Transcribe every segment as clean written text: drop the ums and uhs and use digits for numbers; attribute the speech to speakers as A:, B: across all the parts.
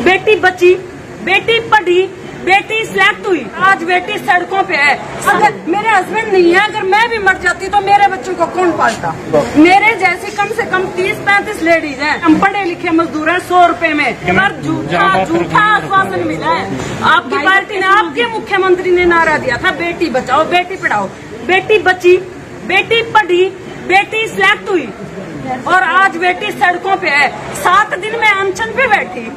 A: बेटी बची, बेटी पढ़ी, बेटी सिलेक्ट हुई, आज बेटी सड़कों पे है। अगर मेरे हस्बैंड नहीं है, अगर मैं भी मर जाती तो मेरे बच्चों को कौन पालता? मेरे जैसी कम से कम 30-35 लेडीज हैं, हम पढ़े लिखे मजदूर हैं 100 रुपए में। पर झूठा आश्वासन मिला है आपकी पार्टी ने, आपके मुख्यमंत्री ने नारा दिया था बेटी बचाओ बेटी पढ़ाओ। बेटी बची, बेटी पढ़ी, बेटी सिलेक्ट हुई और आज बेटी सड़कों पे है। 7 दिन में अनशन पे बैठी।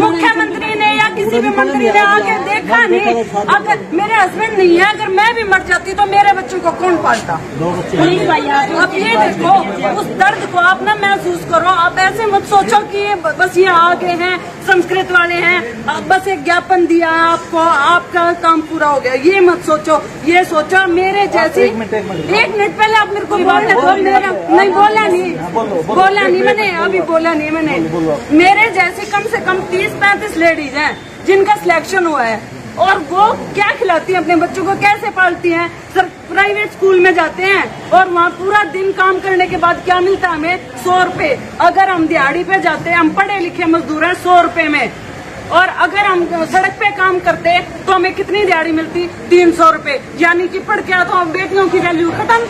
A: मुख्यमंत्री ने या किसी भी मंत्री ने आके देखा नहीं। अगर मेरे हस्बैंड नहीं है, अगर मैं भी मर जाती तो मेरे बच्चों को कौन पालता? अब ये देखो, उस दर्द को आप ना महसूस करो। आप ऐसे मत सोचो कि बस ये आगे हैं, संस्कृत वाले हैं, बस एक ज्ञापन दिया आपको, आपका काम पूरा हो गया। ये मत सोचो, ये सोचो मेरे जैसी। एक मिनट पहले आप मेरे को बोलने दो। मेरा नहीं बोला नहीं मैंने, अभी बोला नहीं मैंने। मेरे जैसी कम से कम 30-35 लेडीज हैं जिनका सिलेक्शन हुआ है, और वो क्या खिलाती हैं अपने बच्चों को, कैसे पालती हैं? सर प्राइवेट स्कूल में जाते हैं और वहाँ पूरा दिन काम करने के बाद क्या मिलता है हमें? 100 रुपए। अगर हम दिहाड़ी पे जाते हैं, हम पढ़े लिखे मजदूर हैं 100 रुपए में, और अगर हम सड़क पे काम करते तो हमें कितनी दिहाड़ी मिलती? 300 रुपए। यानी कि पढ़ के तो बेटियों की वैल्यू खत्म।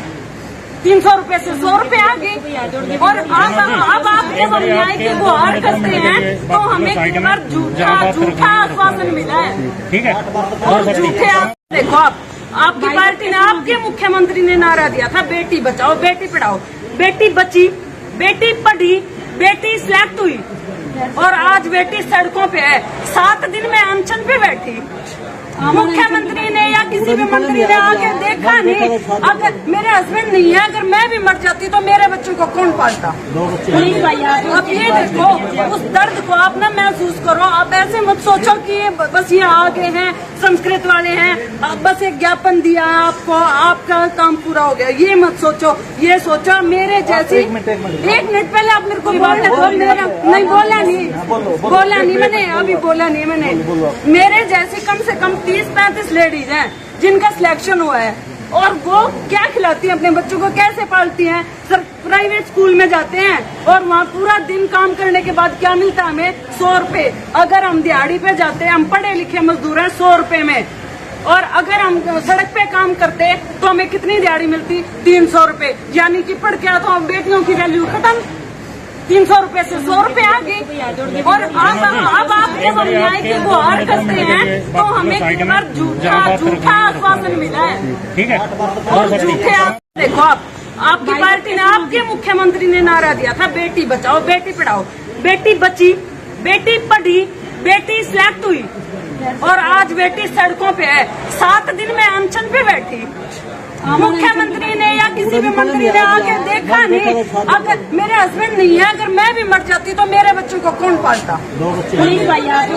A: 300 रुपए से 100 रुपए आ गए। और अब आप जब हम न्याय की गुहार करते हैं तो हमें कई बार झूठा आश्वासन मिला है।
B: ठीक है,
A: और झूठे देखो, आपकी पार्टी ने, आपके मुख्यमंत्री ने नारा दिया था बेटी बचाओ बेटी पढ़ाओ। बेटी बची, बेटी पढ़ी, बेटी सिलेक्ट हुई और आज बेटी सड़कों पे है। 7 दिन में अनशन पे बैठी। मुख्यमंत्री ने या किसी भी मंत्री ने आके देखा नहीं। अगर मेरे हस्बैंड नहीं है, अगर मैं भी मर जाती तो मेरे बच्चों को कौन पालता? अब ये देखो, उस दर्द को आप ना महसूस करो। आप ऐसे मत सोचो कि बस ये आगे हैं, संस्कृत वाले हैं, बस एक ज्ञापन दिया आपको, आपका काम पूरा हो गया। ये मत सोचो, ये सोचो मेरे जैसी। एक मिनट पहले आप मेरे को बोलने दो। मेरा नहीं बोला नहीं मैंने, अभी बोला नहीं मैंने। मेरे जैसी कम से कम 30-35 लेडीज हैं जिनका सिलेक्शन हुआ है, और वो क्या खिलाती हैं अपने बच्चों को, कैसे पालती हैं? सर प्राइवेट स्कूल में जाते हैं और वहाँ पूरा दिन काम करने के बाद क्या मिलता है हमें? 100 रुपए। अगर हम दिहाड़ी पे जाते हैं, हम पढ़े लिखे मजदूर हैं 100 रुपए में, और अगर हम सड़क पे काम करते तो हमें कितनी दिहाड़ी मिलती? 300 रुपए। यानी कि पढ़ के तो बेटियों की वैल्यू खत्म। 300 रुपए से 100 रुपए आ गए। और अब आप जब हम न्याय की गुहार करते हैं तो हमें कई बार झूठा आश्वासन मिला है।
B: ठीक है,
A: और झूठे देखो, आपकी पार्टी ने, आपके मुख्यमंत्री ने नारा दिया था बेटी बचाओ बेटी पढ़ाओ। बेटी बची, बेटी पढ़ी, बेटी सिलेक्ट हुई और आज बेटी सड़कों पे है। 7 दिन में अनशन पे बैठी। मुख्यमंत्री ने या किसी भी मंत्री ने आके देखा नहीं। अगर मेरे हस्बैंड नहीं है, अगर मैं भी मर जाती तो मेरे बच्चों को कौन पालता?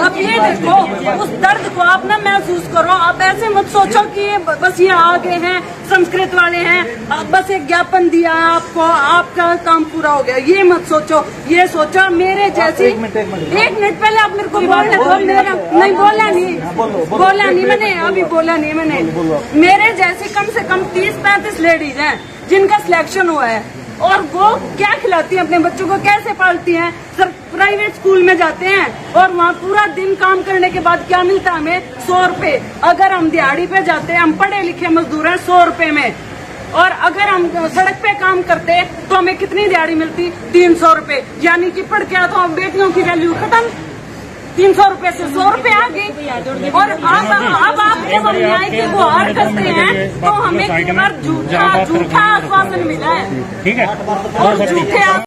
A: अब ये देखो, उस दर्द को आप ना महसूस करो। आप ऐसे मत सोचो कि बस ये आगे हैं, संस्कृत वाले हैं, बस एक ज्ञापन दिया आपको, आपका काम पूरा हो गया। ये मत सोचो, ये सोचो मेरे जैसी। एक मिनट पहले आप मेरे को बोलने दो। मेरा नहीं बोला नहीं मैंने, अभी बोला नहीं मैंने। मेरे जैसी कम से कम 30-35 लेडीज हैं जिनका सिलेक्शन हुआ है, और वो क्या खिलाती हैं अपने बच्चों को, कैसे पालती हैं? सर प्राइवेट स्कूल में जाते हैं और वहाँ पूरा दिन काम करने के बाद क्या मिलता है हमें? 100 रुपए। अगर हम दिहाड़ी पे जाते हैं, हम पढ़े लिखे मजदूर हैं 100 रुपए में, और अगर हम सड़क पे काम करते तो हमें कितनी दिहाड़ी मिलती? 300 रुपए। यानी कि पढ़ के तो बेटियों की वैल्यू खत्म। 300 रुपए से 100 रुपए आ गए। और अब आप जब हम न्याय की गुहार करते हैं तो हमें कई बार झूठा आश्वासन मिला है।
B: ठीक है,
A: और झूठे